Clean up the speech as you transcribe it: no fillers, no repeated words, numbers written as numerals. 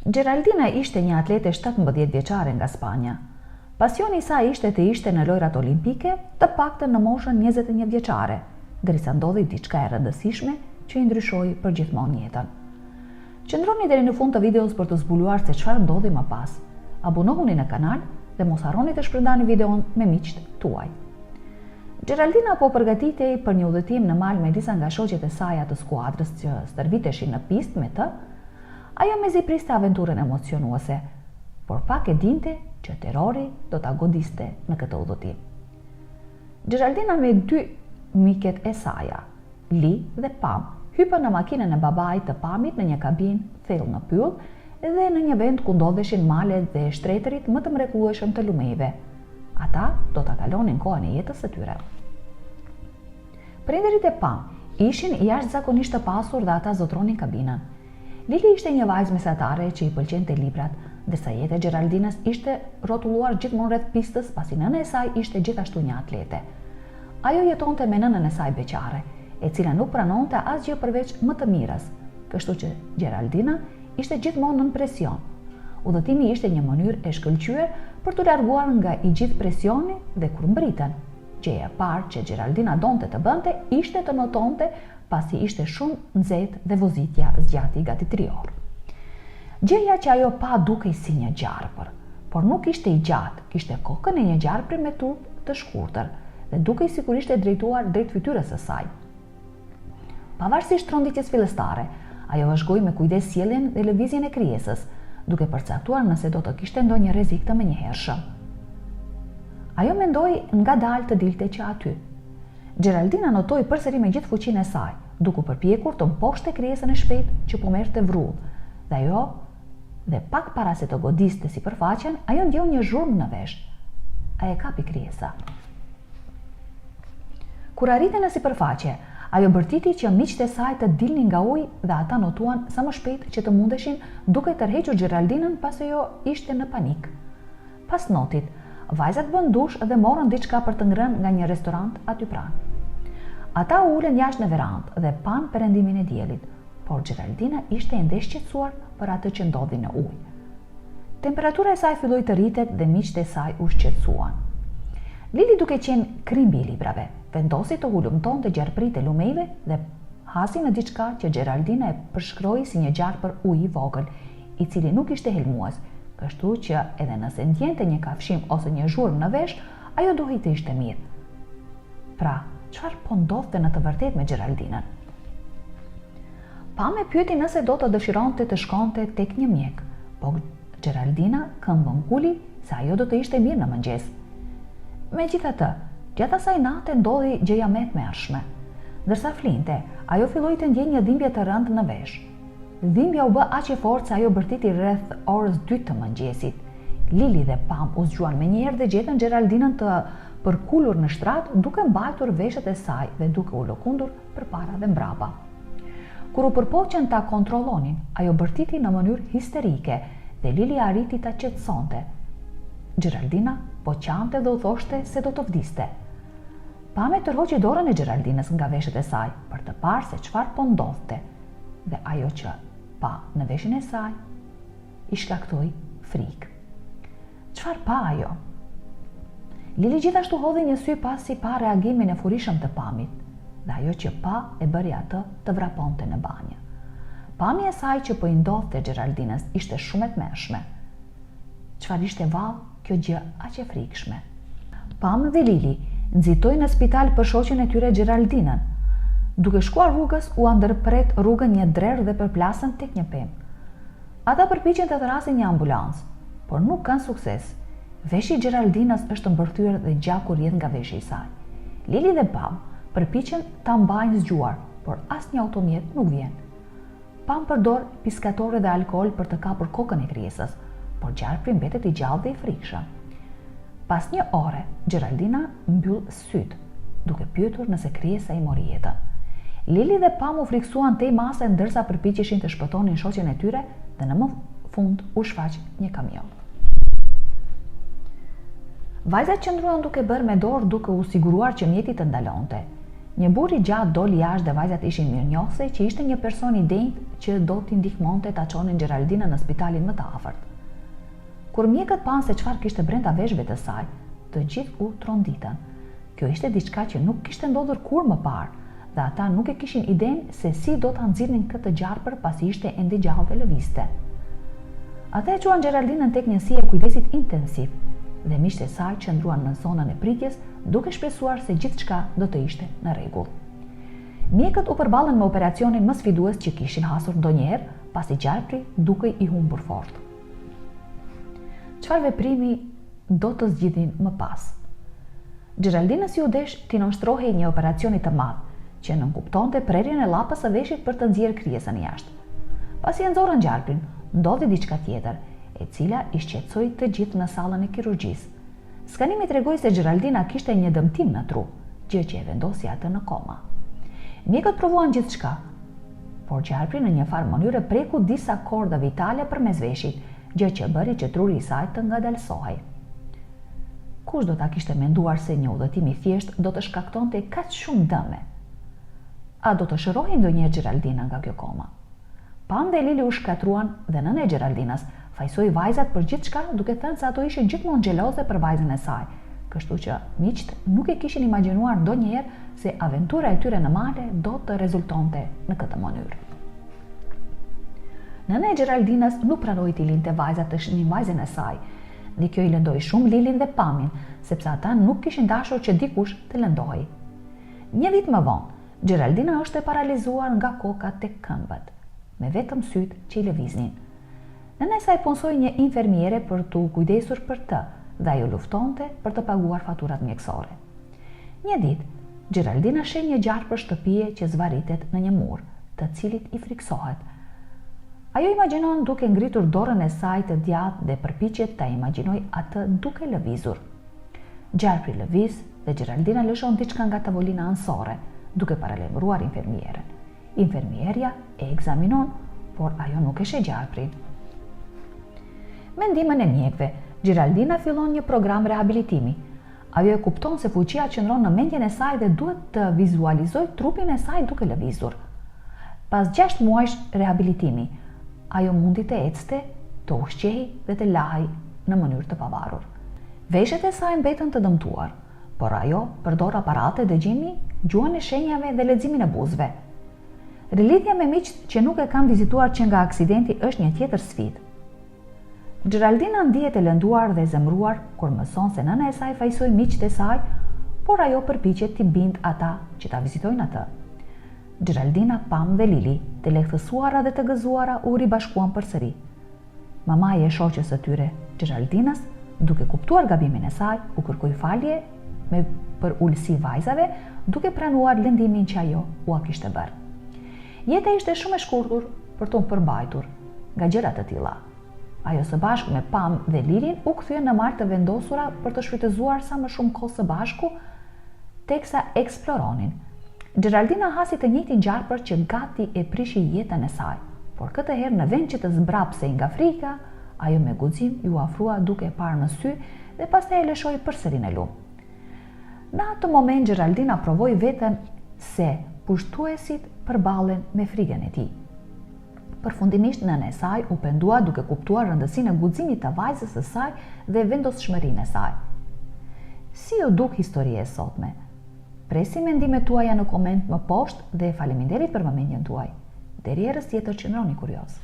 Geraldina ishte një atlete 17 vjeçare nga Spanja. Pasioni i saj ishte të ishte në lojrat olimpike, të paktën në moshën 21 vjeçare, derisa ndodhi diçka e rëndësishme që i ndryshoi përgjithmonë jetën. Qëndroni deri në fund të videos për të zbuluar se çfarë ndodhi më pas. Abonohuni në kanal dhe mos harroni të shpërndani videon me miqtë tuaj. Geraldina po përgatitej për një udhëtim në mal me disa nga shoqet e saj të skuadrës që stërviteshin në pistë me të. Ajo mezi priste aventurën emocionuese, por pak e dinte që terrori do ta godiste në këtë udhëtim. Geraldina me 2 miket e saja, Li dhe Pam, hypën në makinën e babait të Pamit në një kabinë thellë në pyll dhe në një vend ku ndodheshin malet dhe shtretërit më të mrekullueshëm të lumejve. Ata do ta kalonin kohën e jetës së tyre. Prindërit e Pam ishin jashtëzakonisht të pasur dhe ata zotronin kabinën. Lili ishte një vajzë mesatare që i pëlqente librat, ndërsa jeta e Geraldinës ishte rrotulluar gjithmonë rreth pistës, pasi nëna e saj ishte gjithashtu një atlete. Ajo jetonte me nënën e saj beqare, e cila nuk pranonte asgjë përveç më të mirës, kështu që Geraldina ishte gjithmonë nën presion. Udhëtimi ishte një mënyrë e shkëlqyer për t'u larguar nga i gjithë presioni dhe kur mbriten. Gjëja e parë që Geraldina donte të bënte ishte të notonte, pasi ishte shumë nxehtë dhe vozitja zgjati gati 3 orë. Gjëja që ajo pa dukej si një gjarpër, por nuk ishte i gjatë, kishte kokën e një gjarpri me turp të shkurtër dhe dukej sikur ishte drejtuar drejt fytyrës së saj. Pavarësisht tronditjes fillestare, ajo vazhdoi me kujdes sjelljen dhe lëvizjen e krijesës, duke përcaktuar nëse do të kishte ndonjë rrezik të menjëhershëm. Ajo mendoi ngadalë të dilte që aty. Geraldina notoi përsëri me gjithë fuqinë e saj, duke përpjekur të mposhte krijesën e shpejtë që po merrte vrull, dhe pak para se të godiste sipërfaqen, ajo ndjeu një zhurmë në vesh. A e kapi krijesa. Kur arriti në sipërfaqe, ajo bërtiti që miqtë e saj të dilnin nga ujë dhe ata notuan sa më shpejt që të mundeshin duke tërhequr Geraldinën pasi ajo ishte në panik. Pas notit, vajzat bën dush dhe morën diçka për të ngrënë nga një restorant aty pranë. Ata u ulën jashtë në verandë dhe pan perëndimin e diellit, por Geraldina ishte ende e shqetësuar për atë që ndodhi në ujë. Temperatura e saj filloi të rritet dhe miqtë e saj u shqetësuan. Lili, duke qenë krimbi i librave, vendosi të hulumtonte gjarprit e lumejve dhe hasi në diçka që Geraldina e përshkroi si një gjarpër uji i vogël, i cili nuk ishte helmues, kështu që edhe nëse ndjente një kafshim ose një zhurmë në vesh, ajo duhej të ishte mirë. Pra, çfarë po ndodhte në të vërtetë me Geraldinën? Pam e pyeti nëse do të dëshironte të shkonte tek një mjek, por Geraldina këmbën nguli se ajo do të ishte mirë në mëngjes. Megjithatë, gjatë asaj nate ndodhi gjëja më e tmerrshme. Ndërsa flinte, ajo filloi të ndjejë një dhimbje të rëndë në vesh. Dhimbja u bë aq e fortë se ajo bërtiti rreth orës 2 të mëngjesit. Lili dhe Pam u zgjuan menjëherë dhe gjetën Geraldinën të përkulur në shtrat, duke mbajtur veshët e saj dhe duke u lëkundur përpara dhe mbrapa. Kur u përpoqën ta kontrollonin, ajo bërtiti në mënyrë histerike dhe Lili arriti ta qetësonte. Geraldina po qante dhe u thoshte se do të vdiste. Pam e tërhoqi dorën e Geraldinës nga veshët e saj për të parë se çfarë po ndodhte, dhe ajo që pa në veshin e saj i shkaktoi frikë. Çfarë pa ajo? Lili gjithashtu hodhi një sy pasi pa reagimin e furishëm të Pamit, dhe ajo që pa e bëri atë të vraponte në banjë. Pamja e saj që po i ndodhte Geraldinës ishte shumë e tmerrshme. Çfarë ishte vallë kjo gjë aq e frikshme? Pam dhe Lili nxitoi në spital për shoqen e tyre Geraldinën. Duke shkuar rrugës, u ndërpret rrugën një drer dhe përplasën tek një pemë. Ata përpiqen të thrasin një ambulancë, por nuk kanë sukses. Veshi i Geraldinës është mbërthyer dhe gjaku rrjedh nga veshi i saj. Lili dhe Pam përpiqen ta mbajnë zgjuar, por asnjë automjet nuk vjen. Pam përdor piskatore dhe alkool për të kapur kokën e krijesës, por gjarpri mbetet i gjallë dhe i frikshëm. Pas një ore, Geraldina mbyll syt, duke pyetur nëse krijesa i mori jetën. Lili dhe Pam u friksuan tej mase ndërsa përpiqeshin të shpëtonin shoqen e tyre dhe në më fund u shfaq një kamion. Vajzat qëndruan duke bërë me dorë duke u siguruar që mjeti të ndalonte. Një burr i gjatë doli jashtë dhe vajzat ishin mirënjohëse që ishte një person i denjtë që do t'i ndihmonte ta çonin Geraldinën në spitalin më të afërt. Kur mjekët panë se çfarë kishte brenda veshëve të saj, të gjithë u tronditën. Kjo ishte diçka që nuk kishte ndodhur kurrë më parë, dhe ata nuk e kishin idenë se si do ta nxirrnin këtë gjarpër pasi ishte ende gjallë dhe lëvizte. Ata e quan Geraldinën tek njësia e kujdesit intensiv dhe miqtë e saj qëndruan në zonën e pritjes duke shpresuar se gjithçka do të ishte në rregull. Mjekët u përballën me operacionin më sfidues që kishin hasur ndonjëherë, pasi gjarpri dukej i humbur fort. Çfarë veprimi do të zgjidhin më pas? Geraldinës ju desh t'i nënshtrohej një operacioni të madh, që nënkuptonte prerjen e llapës së veshit për të nxjerrë krijesën jashtë. Pasi e nxorën gjarprin, ndodhi diçka tjetër, e cila i shqetësoi të gjithë në sallën e kirurgjisë. Skanimi tregoi se Geraldina kishte një dëmtim në tru, gjë që e vendosi atë në koma. Mjekët provuan gjithçka, por gjarpri në një farë mënyrë preku disa korda vitale përmes veshit, gjë që bëri që truri i saj të ngadalsohej. Kush do ta kishte menduar se një udhëtim i thjesht do të shkaktonte kaq shumë dëme? A do të shërohej ndonjëherë Geraldina nga kjo koma? Pam dhe Lili u shkatruan dhe nëna e Geraldinas fajsoi vajzat për gjithçka, duke thënë se ato ishin gjithmonë xheloze për vajzën e saj, kështu që miqt nuk e kishin imagjinuar ndonjëherë se aventura e tyre në male do të rezultonte në këtë mënyrë. Nëna e Geraldinas nuk pranoi t'i linte vajzat të shihnin vajzën e saj, dhe kjo i lëndoi shumë Lilin dhe Pamin, sepse ata nuk kishin dashur që dikush të lëndohej. Një vit më vonë, Geraldina është e paralizuar nga koka tek këmbët, me vetëm sytë që i lëviznin. Nëna e saj punsoi një infermiere për t'u kujdesur për të dhe ajo luftonte për të paguar faturat mjekësore. Një ditë, Geraldina sheh një gjarpër shtëpie që zvarritet në një mur, të cilit i friksohet. Ajo imagjinon duke ngritur dorën e saj të djathtë dhe përpiqet ta imagjinoj atë duke lëvizur. Gjarpri lëviz dhe Geraldina lëshon diçka nga tavolina anësore, duke paralajmëruar infermieren. Infermierja e ekzaminon, por ajo nuk e sheh gjarprin. Me ndihmën e mjekëve, Geraldina fillon një program rehabilitimi. Ajo e kupton se fuqia qëndron në mendjen e saj dhe duhet të vizualizojë trupin e saj duke lëvizur. Pas 6 muajsh rehabilitimi, ajo mundi të ecte, të ushqehej dhe të lahej në mënyrë të pavarur. Veshët e saj mbetën të dëmtuar, por ajo përdor aparate dëgjimi, gjuhën e shenjave dhe leximin e buzëve. Rilidhja me miqt që nuk e kanë vizituar që nga aksidenti është një tjetër sfidë. Geraldina ndihet e lënduar dhe zemëruar kur mëson se nëna e saj fajsoi miqtë e saj, por ajo përpiqet t'i bindë ata që ta vizitojnë atë. Geraldina, Pam dhe Lili, të lehtësuara dhe të gëzuara, u ribashkuan përsëri. Mamaja e shoqës së tyre, Geraldinas, duke kuptuar gabimin e saj, u kërkoi falje për ulësi vajzave, duke pranuar lëndimin që ajo ua kishte bërë. Jeta ishte shumë e shkurtur për të përbajtur nga gjëra të tilla. Ajo së bashku me Pam dhe Lilin u kthye në mal të vendosura për të shfrytëzuar sa më shumë kohë së bashku, teksa eksploronin. Geraldina hasi të njëjtin gjarpër që gati e prishi jetën e saj, por këtë herë në vend që të zbrapsej nga frika, ajo me guxim ju afrua duke e parë në sy dhe pastaj e lëshoi përsëri në lumë. Në atë moment Geraldina provoi veten se pushtuesit përballen me frikën e tij. Përfundimisht nëna e saj u pendua duke kuptuar rëndësinë e guximit të vajzës së saj dhe vendosshmërinë e saj. Si u duk historia e sotme? Presi mendimet tuaja në koment më poshtë dhe faleminderit për vëmendjen tuaj. Deri herës tjetër qëndroni kurioz.